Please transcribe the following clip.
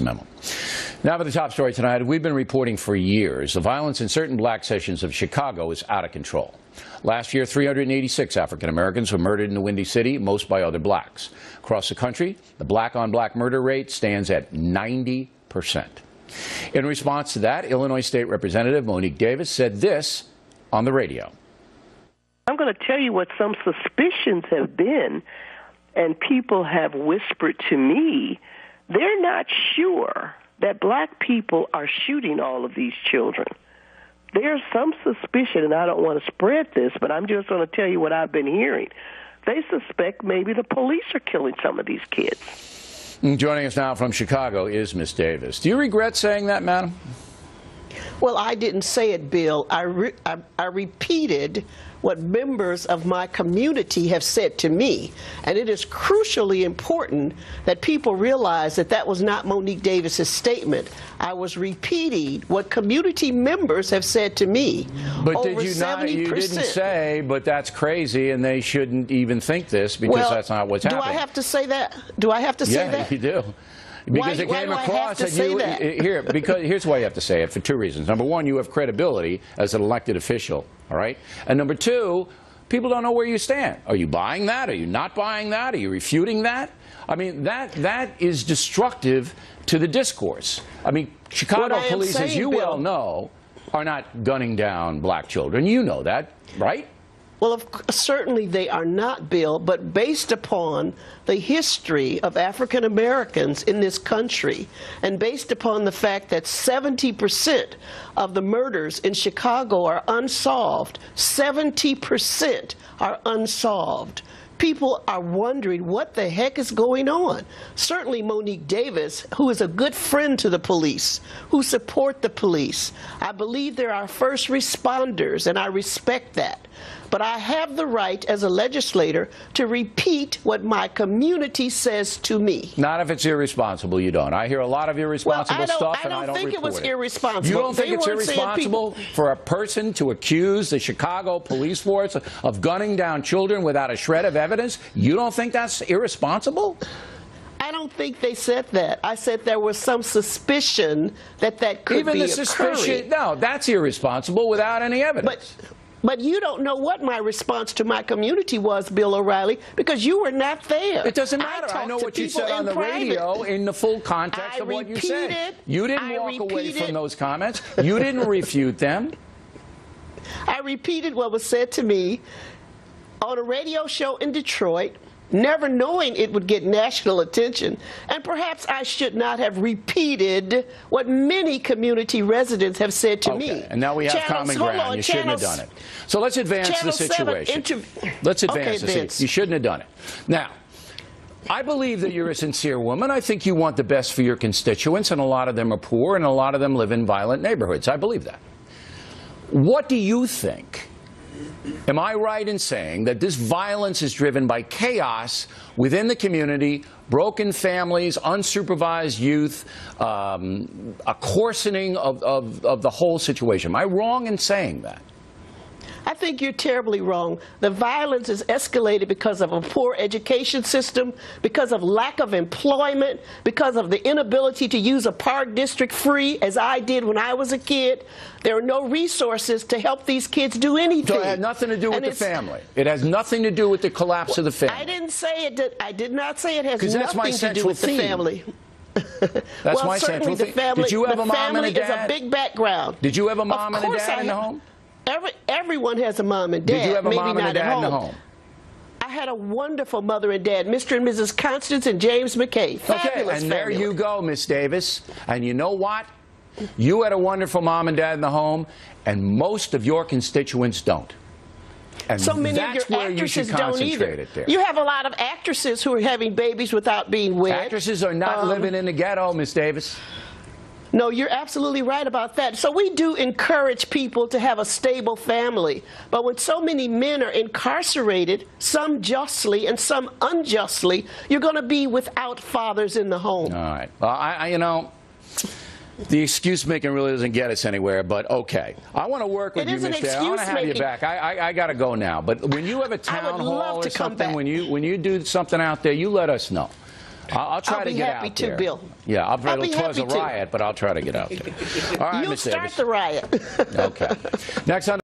Memo. Now for the top story tonight. We've been reporting for years the violence in certain black sections of Chicago is out of control. Last year, 386 African Americans were murdered in the Windy City, most by other blacks. Across the country, the black-on-black murder rate stands at 90%. In response to that, Illinois State Representative Monique Davis said this on the radio. I'm going to tell you what some suspicions have been, and people have whispered to me. They're not sure that black people are shooting all of these children. There's some suspicion, and I don't want to spread this, but I'm just going to tell you what I've been hearing. They suspect maybe the police are killing some of these kids. Joining us now from Chicago is Miss Davis. Do you regret saying that, madam? Well, I didn't say it, Bill. I repeated what members of my community have said to me. And it is crucially important that people realize that that was not Monique Davis's statement. I was repeating what community members have said to me. But did you not? You didn't say, but that's crazy and they shouldn't even think this, because that's not what's happening. Do I have to say that? Do I have to say that? Yeah, you do. Because it came across that you here. Because here's why you have to say it, for two reasons. Number one, you have credibility as an elected official. All right. And number two, people don't know where you stand. Are you buying that? Are you not buying that? Are you refuting that? I mean, that is destructive to the discourse. I mean, Chicago police, as you well know, are not gunning down black children. You know that, right? Well, certainly they are not, Bill, but based upon the history of African Americans in this country, and based upon the fact that 70% of the murders in Chicago are unsolved, 70% are unsolved. People are wondering what the heck is going on. Certainly Monique Davis, who is a good friend to the police, who support the police. I believe they're our first responders, and I respect that. But I have the right as a legislator to repeat what my community says to me. Not if it's irresponsible, you don't. I hear a lot of irresponsible stuff, and I don't think it was irresponsible. You don't think it's irresponsible for a person to accuse the Chicago police force of gunning down children without a shred of evidence? You don't think that's irresponsible? I don't think they said that. I said there was some suspicion that that could be occurring. Suspicion, no, that's irresponsible without any evidence. But you don't know what my response to my community was, Bill O'Reilly, because you were not there. It doesn't matter. I know what you said on the radio in the full context of what you said. You didn't walk away from those comments. You didn't refute them. I repeated what was said to me on a radio show in Detroit, never knowing it would get national attention. And perhaps I should not have repeated what many community residents have said to me. And now we have common ground. You shouldn't have done it. So let's advance the situation. Let's advance the situation. You shouldn't have done it. Now, I believe that you're a sincere woman. I think you want the best for your constituents, and a lot of them are poor, and a lot of them live in violent neighborhoods. I believe that. What do you think? Am I right in saying that this violence is driven by chaos within the community, broken families, unsupervised youth, a coarsening of the whole situation? Am I wrong in saying that? I think you're terribly wrong. The violence is escalated because of a poor education system, because of lack of employment, because of the inability to use a park district free, as I did when I was a kid. There are no resources to help these kids do anything. So it had nothing to do with the family. It has nothing to do with the collapse of the family. I didn't say it. I did not say it has nothing to do with the family. That's my central theme. Did you have a mom and a dad? The family is a big background. Did you have a mom and a dad in the home? Everyone has a mom and dad. Did you have a mom and a dad in the home? I had a wonderful mother and dad, Mr. and Mrs. Constance and James McKay. Fabulous and there you go, Miss Davis. And you know what? You had a wonderful mom and dad in the home, and most of your constituents don't. And so many of your actresses don't either. You have a lot of actresses who are having babies without being wed. Actresses are not living in the ghetto, Miss Davis. No, you're absolutely right about that. So we do encourage people to have a stable family. But when so many men are incarcerated, some justly and some unjustly, you're going to be without fathers in the home. All right. Well, you know, the excuse making really doesn't get us anywhere, but okay. I want to work with you, Miss Davis. I want to have you back. I got to go now. But when you have a town hall or something, when you do something out there, you let us know. I'll try to get out there. I'll be happy to, Bill. Yeah, it was a riot, but I'll try to get out there. All right, You'll Ms. start Davis. the riot. Okay. Next on